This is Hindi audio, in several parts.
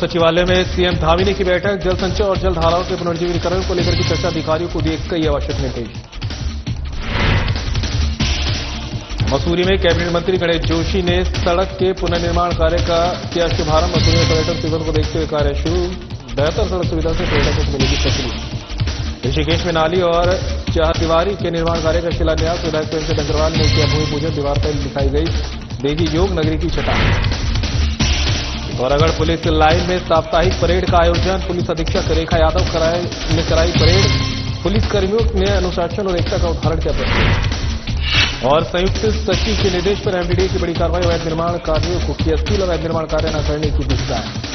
सचिवालय में सीएम धामिनी की बैठक। जल संचय और जल धाराओं के पुनर्जीवीकरण को लेकर की चर्चा। अधिकारियों को दिए कई आवश्यक निर्देश। मसूरी में कैबिनेट मंत्री गणेश जोशी ने सड़क के पुनर्निर्माण कार्य का किया शुभारंभ। मसूरी में पर्यटन सीजन को देखते हुए कार्य शुरू। बेहतर सड़क सुविधा से पर्यटकों को मिलेगी तकलीफ। ऋषिकेश में नाली और चारदीवारी के निर्माण कार्य का शिलान्यास। विधायक प्रेमचंद अग्रवाल ने किया भूमि पूजन। दीवार पर दिखाई गई देगी योग नगरी की छटा। पिथौरागढ़ पुलिस लाइन में साप्ताहिक परेड का आयोजन। पुलिस अधीक्षक रेखा यादव ने कराई परेड। पुलिसकर्मियों ने अनुशासन और एकता का उदाहरण किया प्रस्तुत। और संयुक्त सचिव के निर्देश पर एमडीडीए की बड़ी कार्रवाई। अवैध निर्माण कार्यों को क्रियाशील अवैध निर्माण कार्य न करने की दिशा है।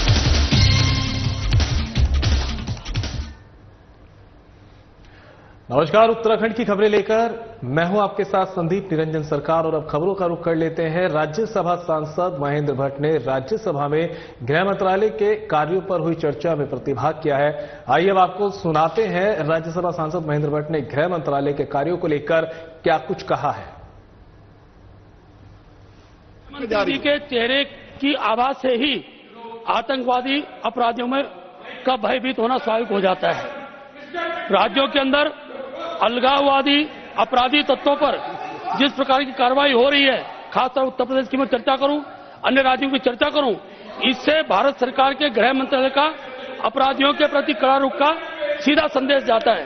नमस्कार, उत्तराखंड की खबरें लेकर मैं हूं आपके साथ संदीप निरंजन सरकार। और अब खबरों का रुख कर लेते हैं। राज्यसभा सांसद महेंद्र भट्ट ने राज्यसभा में गृह मंत्रालय के कार्यों पर हुई चर्चा में प्रतिभाग किया है। आइए अब आपको सुनाते हैं राज्यसभा सांसद महेंद्र भट्ट ने गृह मंत्रालय के कार्यों को लेकर क्या कुछ कहा है। मंत्री के चेहरे की आवाज से ही आतंकवादी अपराधियों में का भयभीत होना स्वाभाविक हो जाता है। राज्यों के अंदर अलगाववादी अपराधी तत्वों पर जिस प्रकार की कार्रवाई हो रही है, खासतौर उत्तर प्रदेश की मैं चर्चा करूं, अन्य राज्यों की चर्चा करूं, इससे भारत सरकार के गृह मंत्रालय का अपराधियों के प्रति कड़ा रुख का सीधा संदेश जाता है।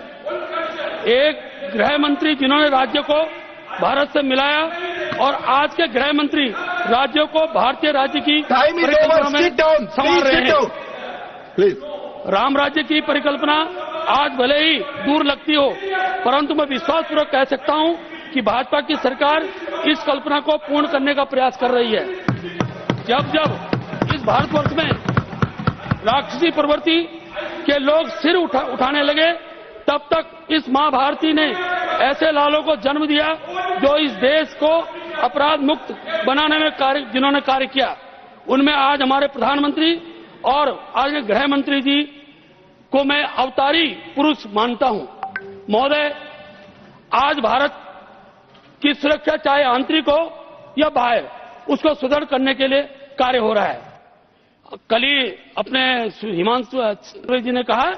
एक गृह मंत्री जिन्होंने राज्य को भारत से मिलाया और आज के गृह मंत्री राज्यों को भारतीय राज्य की परिकल्पना में संवार रहे हैं। राम राज्य की परिकल्पना आज भले ही दूर लगती हो, परंतु मैं विश्वासपूर्वक कह सकता हूं कि भाजपा की सरकार इस कल्पना को पूर्ण करने का प्रयास कर रही है। जब जब इस भारतवर्ष में राक्षसी प्रवृत्ति के लोग सिर उठाने लगे, तब तक इस मां भारती ने ऐसे लालों को जन्म दिया जो इस देश को अपराध मुक्त बनाने में जिन्होंने कार्य किया। उनमें आज हमारे प्रधानमंत्री और आज गृह मंत्री जी को मैं अवतारी पुरुष मानता हूं। महोदय, आज भारत की सुरक्षा चाहे आंतरिक हो या बाहर, उसको सुदृढ़ करने के लिए कार्य हो रहा है। कल ही अपने हिमांशु जी ने कहा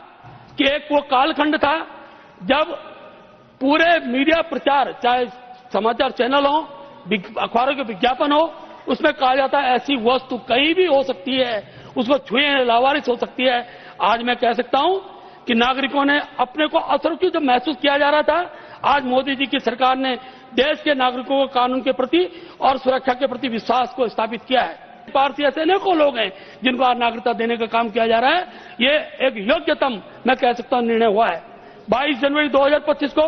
कि एक वो कालखंड था जब पूरे मीडिया प्रचार, चाहे समाचार चैनल हो, अखबारों के विज्ञापन हो, उसमें कहा जाता है ऐसी वस्तु कहीं भी हो सकती है, उसको छुए लावारिस हो सकती है। आज मैं कह सकता हूं कि नागरिकों ने अपने को असुरक्षित जब महसूस किया जा रहा था, आज मोदी जी की सरकार ने देश के नागरिकों को कानून के प्रति और सुरक्षा के प्रति विश्वास को स्थापित किया है। भारतीय ऐसे अनेकों लोग हैं जिनको आज नागरिकता देने का काम किया जा रहा है। ये एक योग्यतम मैं कह सकता हूं निर्णय हुआ है। 22 जनवरी 2025 को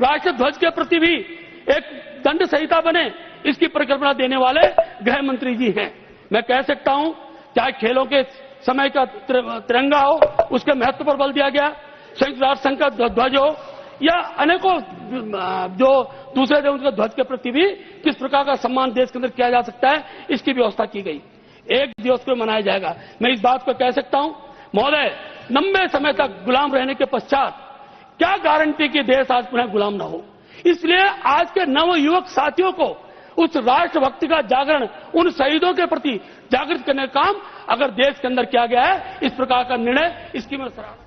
राष्ट्र ध्वज के प्रति भी एक दंड संहिता बने, इसकी परिकल्पना देने वाले गृह मंत्री जी हैं। मैं कह सकता हूं चाहे खेलों के समय का तिरंगा हो, उसके महत्व पर बल दिया गया, संयुक्त राष्ट्र संघ का ध्वज हो या अनेकों जो दूसरे देश के ध्वज के प्रति भी किस प्रकार का सम्मान देश के अंदर किया जा सकता है, इसकी व्यवस्था की गई। एक दिवस को मनाया जाएगा। मैं इस बात को कह सकता हूं महोदय, लंबे समय तक गुलाम रहने के पश्चात क्या गारंटी कि देश आज पुनः गुलाम न हो। इसलिए आज के नव युवक साथियों को उस राष्ट्रभक्ति का जागरण, उन शहीदों के प्रति जागृत करने का काम अगर देश के अंदर किया गया है, इस प्रकार का निर्णय, इसकी मैं सराहना।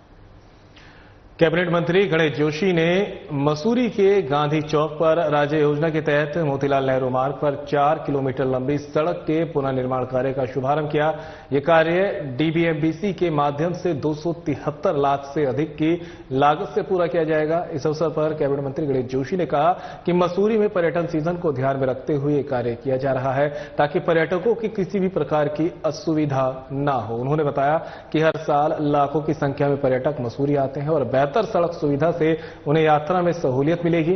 कैबिनेट मंत्री गणेश जोशी ने मसूरी के गांधी चौक पर राज्य योजना के तहत मोतीलाल नेहरू मार्ग पर 4 किलोमीटर लंबी सड़क के पुनर्निर्माण कार्य का शुभारंभ किया। यह कार्य डीबीएमबीसी के माध्यम से 273 लाख से अधिक की लागत से पूरा किया जाएगा। इस अवसर पर कैबिनेट मंत्री गणेश जोशी ने कहा कि मसूरी में पर्यटन सीजन को ध्यान में रखते हुए कार्य किया जा रहा है ताकि पर्यटकों की किसी भी प्रकार की असुविधा न हो। उन्होंने बताया कि हर साल लाखों की संख्या में पर्यटक मसूरी आते हैं और बेहतर सड़क सुविधा से उन्हें यात्रा में सहूलियत मिलेगी।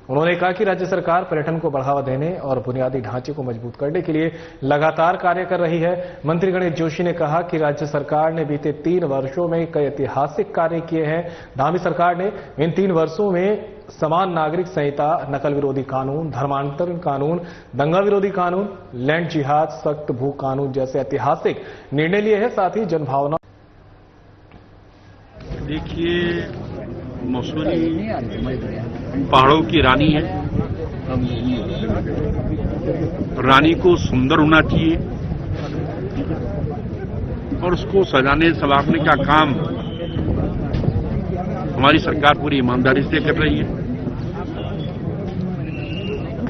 उन्होंने कहा कि राज्य सरकार पर्यटन को बढ़ावा देने और बुनियादी ढांचे को मजबूत करने के लिए लगातार कार्य कर रही है। मंत्री गणेश जोशी ने कहा कि राज्य सरकार ने बीते 3 वर्षों में कई ऐतिहासिक कार्य किए हैं। धामी सरकार ने इन 3 वर्षों में समान नागरिक संहिता, नकल विरोधी कानून, धर्मांतरण कानून, दंगा विरोधी कानून, लैंड जिहाद, सख्त भू कानून जैसे ऐतिहासिक निर्णय लिए हैं। साथ ही जनभावना। देखिए, मसूरी पहाड़ों की रानी है। रानी को सुंदर होना चाहिए, और उसको सजाने संवारने का काम हमारी सरकार पूरी ईमानदारी से कर रही है।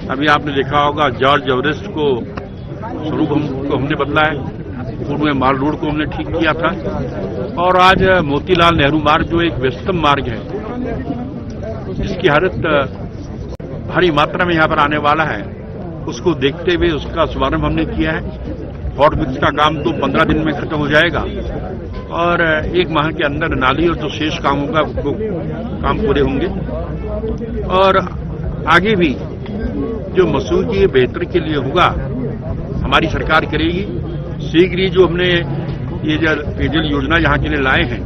अभी आपने देखा होगा जॉर्ज एवरेस्ट को स्वरूप हमने बदला है, पूर्व में माल रोड को हमने ठीक किया था, और आज मोतीलाल नेहरू मार्ग जो एक व्यस्तम मार्ग है जिसकी हालत भारी मात्रा में यहां पर आने वाला है, उसको देखते हुए उसका शुभारंभ हमने किया है। हॉट मिक्स का काम तो 15 दिन में खत्म हो जाएगा और 1 माह के अंदर नाली और जो शेष काम होगा वो काम पूरे होंगे। और आगे भी जो मसूरी की बेहतरी के लिए होगा हमारी सरकार करेगी। शीघ्र ही जो हमने ये जो पेयजल योजना यहाँ के लिए लाए हैं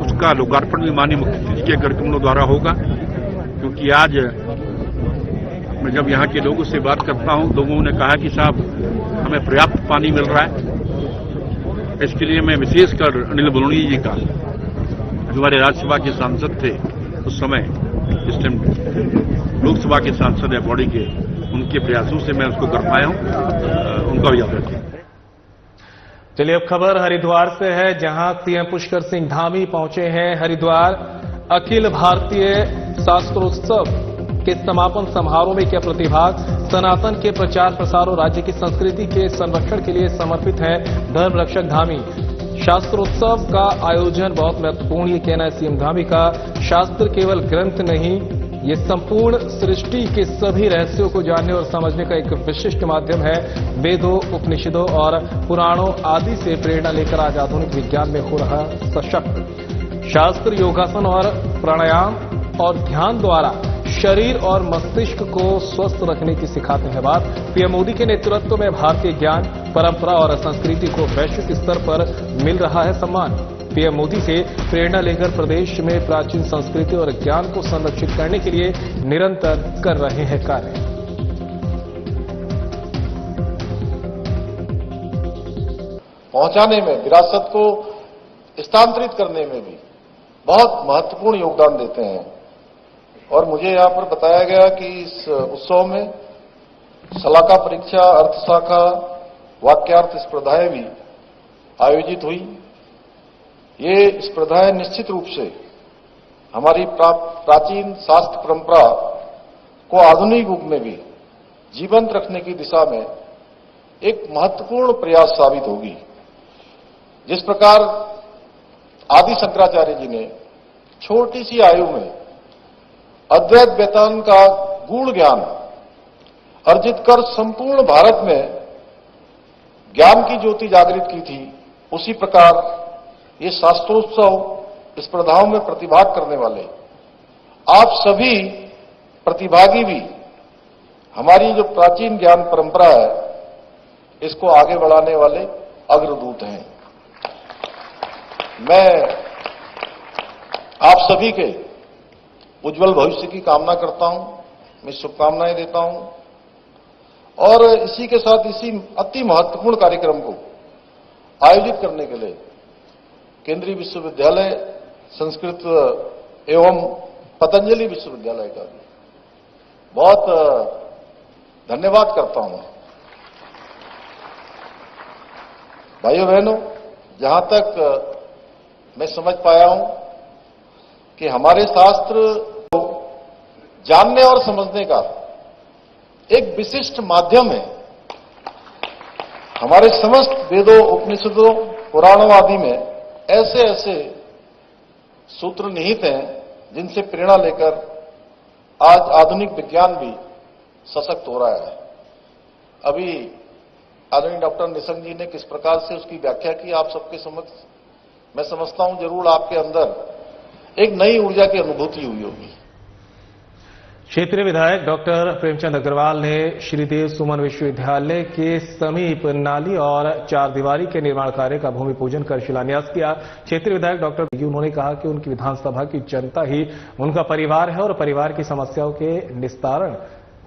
उसका लोकार्पण भी माननीय मुख्यमंत्री के कार्यक्रमों द्वारा होगा, क्योंकि आज मैं जब यहाँ के लोगों से बात करता हूँ, लोगों ने कहा कि साहब हमें पर्याप्त पानी मिल रहा है। इसके लिए मैं विशेषकर अनिल बलूनी जी का, जो हमारे राज्यसभा के सांसद थे उस समय, इस टाइम लोकसभा के सांसद है बॉडी के, उनके प्रयासों से मैं उसको कर पाया हूँ, उनका भी आभार है। चलिए अब खबर हरिद्वार से है, जहां सीएम पुष्कर सिंह धामी पहुंचे हैं हरिद्वार। अखिल भारतीय शास्त्रोत्सव के समापन समारोह में किया प्रतिभाग। सनातन के प्रचार प्रसार और राज्य की संस्कृति के संरक्षण के लिए समर्पित है धर्म रक्षक धामी। शास्त्रोत्सव का आयोजन बहुत महत्वपूर्ण, ये कहना है सीएम धामी का। शास्त्र केवल ग्रंथ नहीं, ये संपूर्ण सृष्टि के सभी रहस्यों को जानने और समझने का एक विशिष्ट माध्यम है। वेदों, उपनिषदों और पुराणों आदि से प्रेरणा लेकर आज आधुनिक विज्ञान में हो रहा सशक्त। शास्त्र योगासन और प्राणायाम और ध्यान द्वारा शरीर और मस्तिष्क को स्वस्थ रखने की सिखाते हैं बात। पीएम मोदी के नेतृत्व में भारतीय ज्ञान, परंपरा और संस्कृति को वैश्विक स्तर पर मिल रहा है सम्मान। पीएम मोदी से प्रेरणा लेकर प्रदेश में प्राचीन संस्कृति और ज्ञान को संरक्षित करने के लिए निरंतर कर रहे हैं कार्य। पहुंचाने में, विरासत को स्थानांतरित करने में भी बहुत महत्वपूर्ण योगदान देते हैं। और मुझे यहां पर बताया गया कि इस उत्सव में शलाका परीक्षा, अर्थशाखा, वाक्यार्थ स्पर्धाएं भी आयोजित हुई। ये स्पर्धाएं निश्चित रूप से हमारी प्राचीन शास्त्र परंपरा को आधुनिक युग में भी जीवंत रखने की दिशा में एक महत्वपूर्ण प्रयास साबित होगी। जिस प्रकार आदि शंकराचार्य जी ने छोटी सी आयु में अद्वैत वेदांत का गूढ़ ज्ञान अर्जित कर संपूर्ण भारत में ज्ञान की ज्योति जागृत की थी, उसी प्रकार ये शास्त्रोत्सव स्पर्धाओं में प्रतिभाग करने वाले आप सभी प्रतिभागी भी हमारी जो प्राचीन ज्ञान परंपरा है इसको आगे बढ़ाने वाले अग्रदूत हैं। मैं आप सभी के उज्जवल भविष्य की कामना करता हूं, मैं शुभकामनाएं देता हूं और इसी के साथ इसी अति महत्वपूर्ण कार्यक्रम को आयोजित करने के लिए केंद्रीय विश्वविद्यालय संस्कृत एवं पतंजलि विश्वविद्यालय का भी बहुत धन्यवाद करता हूं। भाइयों बहनों, जहां तक मैं समझ पाया हूं कि हमारे शास्त्र को जानने और समझने का एक विशिष्ट माध्यम है। हमारे समस्त वेदों, उपनिषदों, पुराणों आदि में ऐसे ऐसे सूत्र निहित हैं जिनसे प्रेरणा लेकर आज आधुनिक विज्ञान भी सशक्त हो रहा है। अभी आदरणीय डॉक्टर निशंक जी ने किस प्रकार से उसकी व्याख्या की आप सबके समक्ष, मैं समझता हूं जरूर आपके अंदर एक नई ऊर्जा की अनुभूति हुई होगी। क्षेत्रीय विधायक डॉक्टर प्रेमचंद अग्रवाल ने श्रीदेव सुमन विश्वविद्यालय के समीप नाली और चारदीवारी के निर्माण कार्य का भूमि पूजन कर शिलान्यास किया। क्षेत्रीय विधायक डॉक्टर उन्होंने कहा कि उनकी विधानसभा की जनता ही उनका परिवार है और परिवार की समस्याओं के निस्तारण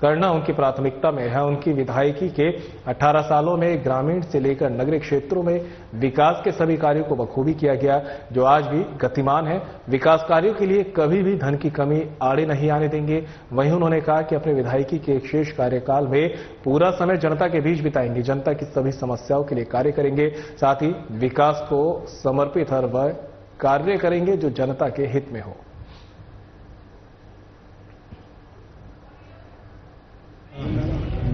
करना उनकी प्राथमिकता में है। उनकी विधायकी के 18 सालों में ग्रामीण से लेकर नगरीय क्षेत्रों में विकास के सभी कार्यों को बखूबी किया गया, जो आज भी गतिमान है। विकास कार्यों के लिए कभी भी धन की कमी आड़े नहीं आने देंगे। वहीं उन्होंने कहा कि अपने विधायकी के एक शेष कार्यकाल में पूरा समय जनता के बीच बिताएंगे, जनता की सभी समस्याओं के लिए कार्य करेंगे, साथ ही विकास को समर्पित हर वह कार्य करेंगे जो जनता के हित में हो।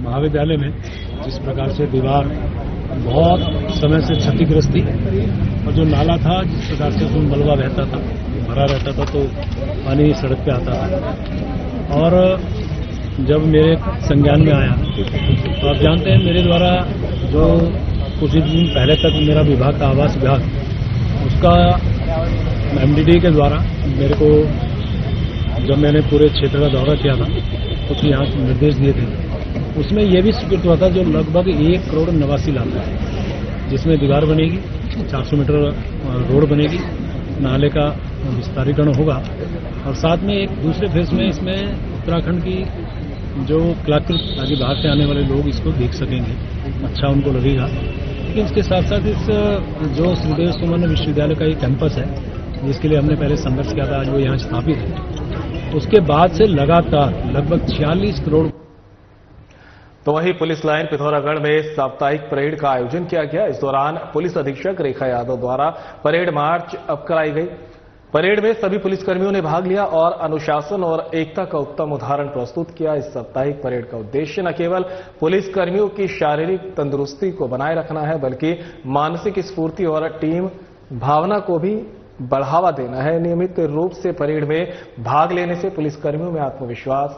महाविद्यालय में जिस प्रकार से दीवार बहुत समय से क्षतिग्रस्त थी और जो नाला था जिस प्रकार से उसमें मलबा बहता था, भरा रहता था, तो पानी सड़क पे आता था। और जब मेरे संज्ञान में आया तो आप जानते हैं मेरे द्वारा जो कुछ दिन पहले तक मेरा विभाग का आवास विभाग उसका एमडीडी के द्वारा मेरे को जब मैंने पूरे क्षेत्र का दौरा किया था कुछ यहाँ निर्देश दिए थे, उसमें यह भी स्वीकृत हुआ था जो लगभग 1 करोड़ 89 लाख है, जिसमें दीवार बनेगी, 400 मीटर रोड बनेगी, नाले का विस्तारीकरण होगा और साथ में एक दूसरे फेज में इसमें उत्तराखंड की जो कलाकृत ताकि बाहर से आने वाले लोग इसको देख सकेंगे, अच्छा उनको लगेगा। लेकिन इसके साथ साथ इस जो श्रीदेव सुमन विश्वविद्यालय का एक कैंपस है जिसके लिए हमने पहले संघर्ष किया था, आज वो यहाँ स्थापित है, उसके बाद से लगातार लगभग 46 करोड़। तो वहीं पुलिस लाइन पिथौरागढ़ में साप्ताहिक परेड का आयोजन किया गया। इस दौरान पुलिस अधीक्षक रेखा यादव द्वारा परेड मार्च अब कराई गई। परेड में सभी पुलिसकर्मियों ने भाग लिया और अनुशासन और एकता का उत्तम उदाहरण प्रस्तुत किया। इस साप्ताहिक परेड का उद्देश्य न केवल पुलिसकर्मियों की शारीरिक तंदुरुस्ती को बनाए रखना है, बल्कि मानसिक स्फूर्ति और टीम भावना को भी बढ़ावा देना है। नियमित रूप से परेड में भाग लेने से पुलिसकर्मियों में आत्मविश्वास,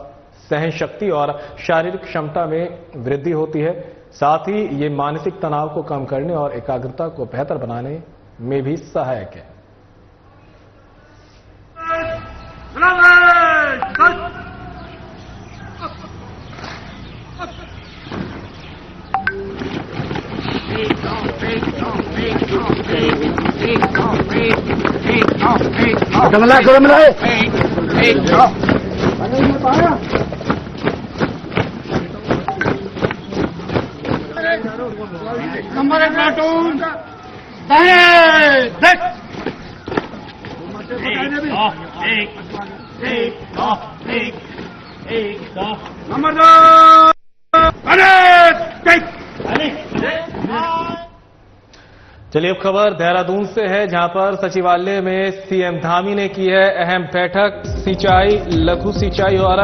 सहन शक्ति और शारीरिक क्षमता में वृद्धि होती है। साथ ही ये मानसिक तनाव को कम करने और एकाग्रता को बेहतर बनाने में भी सहायक है। नंबर 1 प्लाटून नंबर 2 चलिए अब खबर देहरादून से है, जहां पर सचिवालय में सीएम धामी ने की है अहम बैठक। सिंचाई, लघु सिंचाई और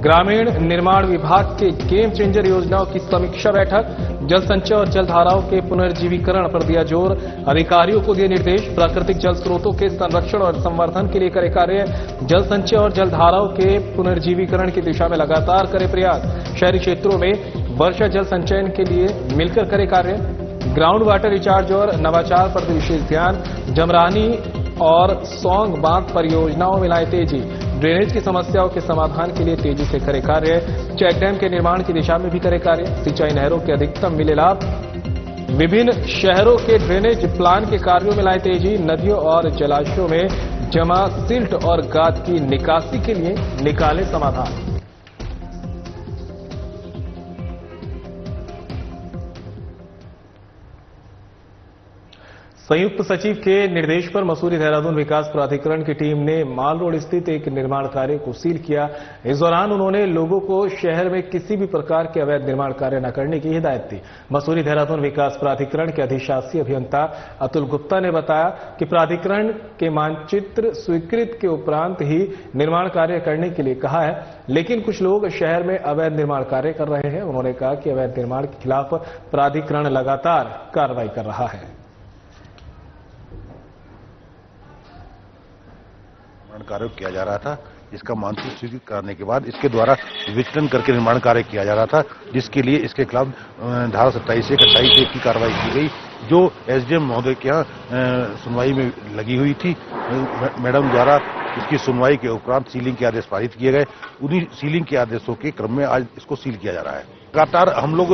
ग्रामीण निर्माण विभाग के गेम चेंजर योजनाओं की समीक्षा बैठक। जल संचय और जलधाराओं के पुनर्जीवीकरण पर दिया जोर, अधिकारियों को दिए निर्देश। प्राकृतिक जल स्रोतों के संरक्षण और संवर्धन के लिए करे कार्य। जल संचय और जलधाराओं के पुनर्जीवीकरण की दिशा में लगातार करे प्रयास। शहरी क्षेत्रों में वर्षा जल संचयन के लिए मिलकर करे कार्य। ग्राउंड वाटर रिचार्ज और नवाचार पर विशेष ध्यान। जमरानी और सौंग बांध परियोजनाओं में लाए तेजी। ड्रेनेज की समस्याओं के समाधान के लिए तेजी से करे कार्य। चेक डैम के निर्माण की दिशा में भी करे कार्य। सिंचाई नहरों के अधिकतम मिले लाभ। विभिन्न शहरों के ड्रेनेज प्लान के कार्यों में लाए तेजी। नदियों और जलाशयों में जमा सिल्ट और गाद की निकासी के लिए निकाले समाधान। संयुक्त सचिव के निर्देश पर मसूरी देहरादून विकास प्राधिकरण की टीम ने माल रोड स्थित एक निर्माण कार्य को सील किया। इस दौरान उन्होंने लोगों को शहर में किसी भी प्रकार के अवैध निर्माण कार्य न करने की हिदायत दी। मसूरी देहरादून विकास प्राधिकरण के अधिशासी अभियंता अतुल गुप्ता ने बताया कि प्राधिकरण के मानचित्र स्वीकृत के उपरांत ही निर्माण कार्य करने के लिए कहा है, लेकिन कुछ लोग शहर में अवैध निर्माण कार्य कर रहे हैं। उन्होंने कहा कि अवैध निर्माण के खिलाफ प्राधिकरण लगातार कार्रवाई कर रहा है। कार्य किया जा रहा था, इसका मानचित्र स्वीकृत करने के बाद इसके द्वारा विचलन करके निर्माण कार्य किया जा रहा था, जिसके लिए इसके खिलाफ धारा 27 से 28 की कार्रवाई की गई, जो एसडीएम महोदय के यहाँ सुनवाई में लगी हुई थी। मैडम द्वारा इसकी सुनवाई के उपरांत सीलिंग के आदेश पारित किए गए। उन्हीं सीलिंग के आदेशों के क्रम में आज इसको सील किया जा रहा है। लगातार हम लोग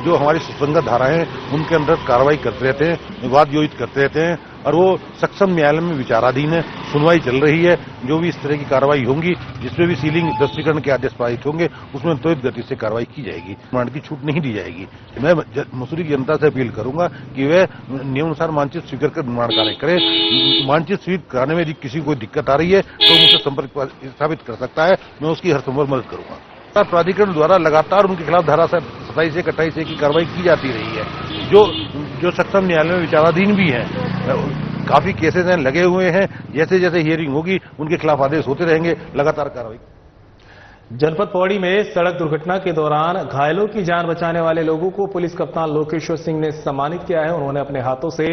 जो हमारी सुसंगत धाराएं हैं उनके अंदर कार्रवाई करते रहते हैं, विवाद योजित करते रहते हैं और वो सक्षम न्यायालय में विचाराधीन है। सुनवाई चल रही है। जो भी इस तरह की कार्रवाई होंगी, जिसमें भी सीलिंग दस्तरीकरण के आदेश पारित होंगे, उसमें त्वरित गति से कार्रवाई की जाएगी, निर्माण की छूट नहीं दी जाएगी। मैं मसूरी की जनता से अपील करूंगा कि वे नियमानुसार मानचित्र स्वीकार कर निर्माण कार्य करें। मानचित्र स्वीकार कराने में यदि किसी को कोई दिक्कत आ रही है तो मुझसे संपर्क स्थापित कर सकता है, मैं उसकी हर संभव मदद करूंगा। प्राधिकरण द्वारा लगातार उनके खिलाफ धारा 27 से 28 की कार्रवाई की जाती रही है, जो सक्षम न्यायालय में विचाराधीन भी है। काफी केसेस हैं, लगे हुए हैं। जैसे जैसे हियरिंग होगी उनके खिलाफ आदेश होते रहेंगे, लगातार कार्रवाई। जनपद पौड़ी में सड़क दुर्घटना के दौरान घायलों की जान बचाने वाले लोगों को पुलिस कप्तान लोकेश्वर सिंह ने सम्मानित किया है। उन्होंने अपने हाथों से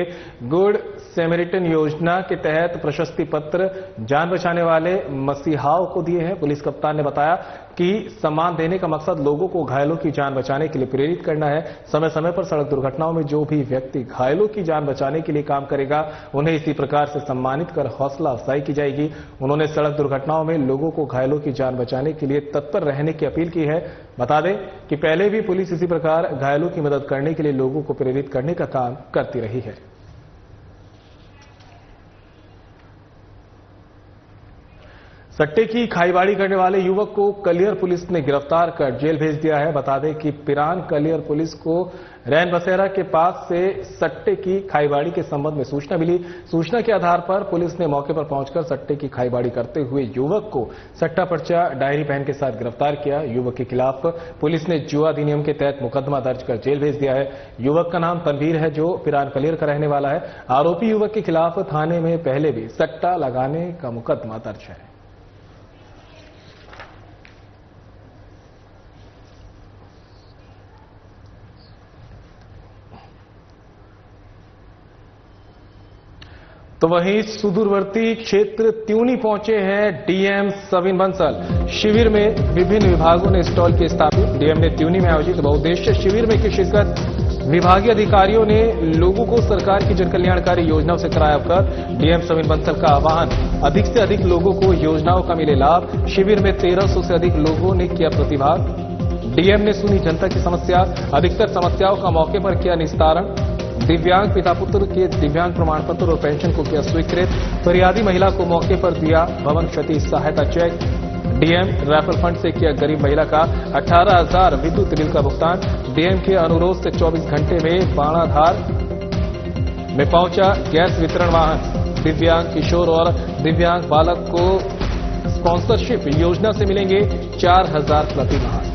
गुड सैमरिटन योजना के तहत प्रशस्ति पत्र जान बचाने वाले मसीहाओं को दिए हैं। पुलिस कप्तान ने बताया कि सम्मान देने का मकसद लोगों को घायलों की जान बचाने के लिए प्रेरित करना है। समय समय पर सड़क दुर्घटनाओं में जो भी व्यक्ति घायलों की जान बचाने के लिए काम करेगा, उन्हें इसी प्रकार से सम्मानित कर हौसला अफजाई की जाएगी। उन्होंने सड़क दुर्घटनाओं में लोगों को घायलों की जान बचाने के लिए तत्पर रहने की अपील की है। बता दें कि पहले भी पुलिस इसी प्रकार घायलों की मदद करने के लिए लोगों को प्रेरित करने का काम करती रही है। सट्टे की खाईबाड़ी करने वाले युवक को कलियर पुलिस ने गिरफ्तार कर जेल भेज दिया है। बता दें कि पिरान कलियर पुलिस को रैन बसेरा के पास से सट्टे की खाईबाड़ी के संबंध में सूचना मिली। सूचना के आधार पर पुलिस ने मौके पर पहुंचकर सट्टे की खाईबाड़ी करते हुए युवक को सट्टा पर्चा डायरी पेन के साथ गिरफ्तार किया। युवक के खिलाफ पुलिस ने जुआ अधिनियम के तहत मुकदमा दर्ज कर जेल भेज दिया है। युवक का नाम तनवीर है, जो पिरान कलियर का रहने वाला है। आरोपी युवक के खिलाफ थाने में पहले भी सट्टा लगाने का मुकदमा दर्ज है। तो वहीं सुदूरवर्ती क्षेत्र त्यूनी पहुंचे हैं डीएम सविन बंसल। शिविर में विभिन्न विभागों ने स्टॉल किए स्थापित। डीएम ने त्यूनी में आयोजित बहुउद्देश्य शिविर में की शिरकत। विभागीय अधिकारियों ने लोगों को सरकार की जनकल्याणकारी योजनाओं से कराया अवगत। डीएम सविन बंसल का आह्वान, अधिक से अधिक लोगों को योजनाओं का मिले लाभ। शिविर में 1300 से अधिक लोगों ने किया प्रतिभाग। डीएम ने सुनी जनता की समस्या, अधिकतर समस्याओं का मौके पर किया निस्तारण। दिव्यांग पिता पुत्र के दिव्यांग प्रमाण पत्र और पेंशन को किया स्वीकृत। फरियादी महिला को मौके पर दिया भवन क्षति सहायता चेक। डीएम राफेल फंड से किया गरीब महिला का 18,000 विद्युत बिल का भुगतान। डीएम के अनुरोध से 24 घंटे में बाणाधार में पहुंचा गैस वितरण वाहन। दिव्यांग किशोर और दिव्यांग बालक को स्पॉन्सरशिप योजना से मिलेंगे 4,000 प्रति माह।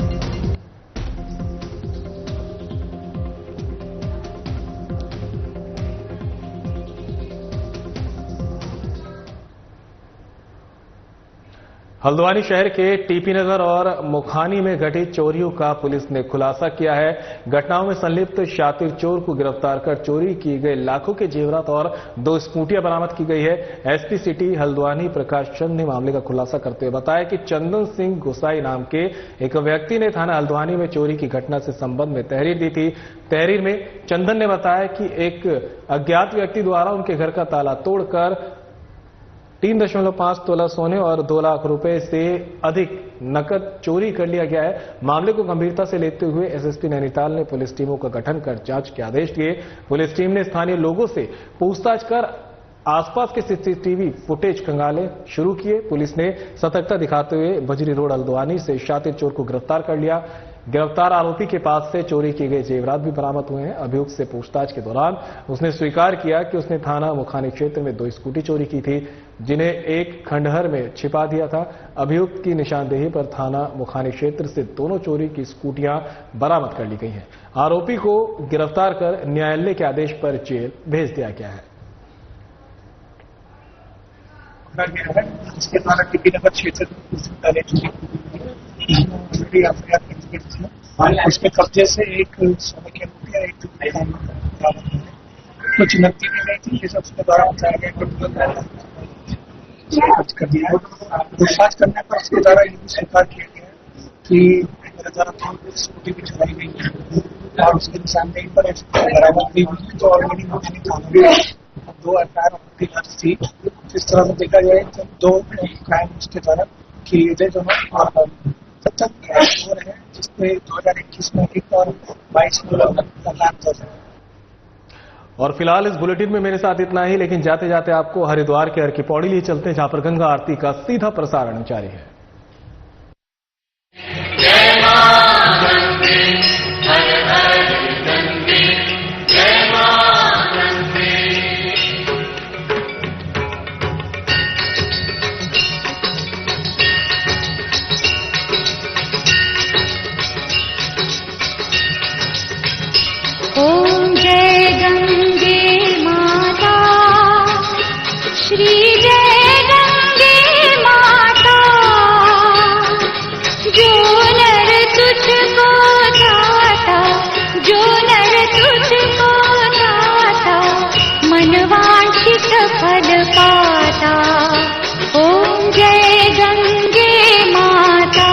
हल्द्वानी शहर के टीपी नगर और मुखानी में घटित चोरियों का पुलिस ने खुलासा किया है। घटनाओं में संलिप्त शातिर चोर को गिरफ्तार कर चोरी की गए लाखों के जेवरात और 2 स्कूटियां बरामद की गई है। एसपी सिटी हल्द्वानी प्रकाश चंद ने मामले का खुलासा करते हुए बताया कि चंदन सिंह गुसाई नाम के एक व्यक्ति ने थाना हल्द्वानी में चोरी की घटना से संबंध में तहरीर दी थी। तहरीर में चंदन ने बताया कि एक अज्ञात व्यक्ति द्वारा उनके घर का ताला तोड़कर 3.5 तोला सोने और 2 लाख रुपए से अधिक नकद चोरी कर लिया गया है। मामले को गंभीरता से लेते हुए एसएसपी नैनीताल ने पुलिस टीमों का गठन कर जांच के आदेश दिए। पुलिस टीम ने स्थानीय लोगों से पूछताछ कर आसपास के सीसीटीवी फुटेज खंगाले शुरू किए। पुलिस ने सतर्कता दिखाते हुए बजरी रोड हल्द्वानी से शातिर चोर को गिरफ्तार कर लिया। गिरफ्तार आरोपी के पास से चोरी किए गए जेवरात भी बरामद हुए हैं। अभियुक्त से पूछताछ के दौरान उसने स्वीकार किया कि उसने थाना मुखानी क्षेत्र में 2 स्कूटी चोरी की थी, जिन्हें एक खंडहर में छिपा दिया था। अभियुक्त की निशानदेही पर थाना मुखानी क्षेत्र से दोनों चोरी की स्कूटियां बरामद कर ली गई हैं। आरोपी को गिरफ्तार कर न्यायालय के आदेश पर जेल भेज दिया गया है। इसके द्वारा टीपी नगर क्षेत्र उसके कब्जे से एक सोने की अंगूठी एक कुछ नकदी भी नहीं थी। ये सब उसके द्वारा बताया गया कर दिया है। पूछताछ करने पर इसके द्वारा ये भी स्वीकार किया गया कि मेरे द्वारा 2 स्कूटी भी चलाई गई है और उसके निशानदेही पर बरामद भी हुई है। तो ऑलरेडी मुझे थाना 2 एफआईआर दर्ज थी। इस तरह से देखा जाए तो 2 क्राइम उसके द्वारा किए गए दोनों तब हो रहे हैं, जिसमें 2021 में 1 और 22 में लगातार दर्ज है। और फिलहाल इस बुलेटिन में मेरे साथ इतना ही, लेकिन जाते जाते आपको हरिद्वार के हर की पौड़ी लिए चलते हैं, जहां पर गंगा आरती का सीधा प्रसारण जारी है। ओम जय गंगे माता, श्री जय गंगे माता, जो नर तुझको ध्याता, जो नर तुझको ध्याता, मनवांछित फल पाता। ओम जय गंगे माता।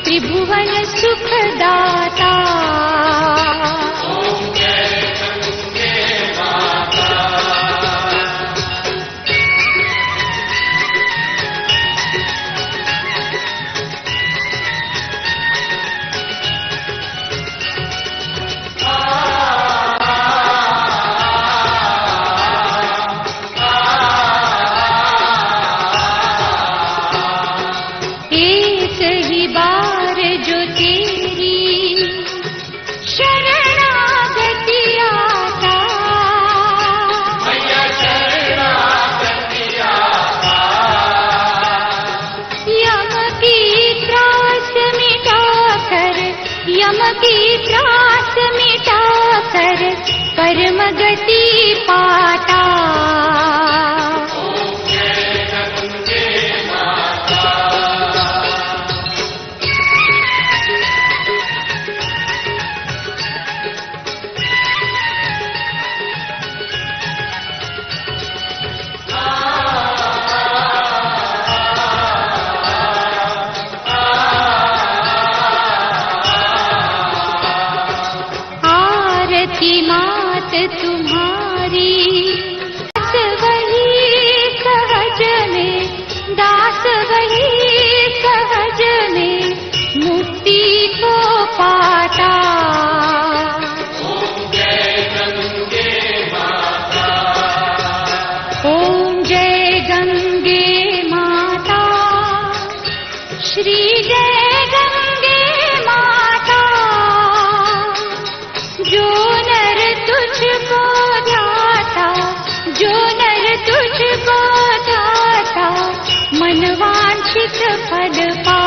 त्रिभुवन सुखदाता। एक ही बार जो तेरी शरणागति आता, यम की त्रास मिटाकर, यम की त्रास मिटाकर परम गति पाता। आरती मात तुम्हारी, दास वही सहज में, दास वही सहज में मुक्ति को पाता। ओम जय गंगे माता, ओम जय गंगे माता, श्री जय गंगे माता। जो नर तुझको ध्याता, जो नर तुझको ध्याता, मनवांछित फल पाता।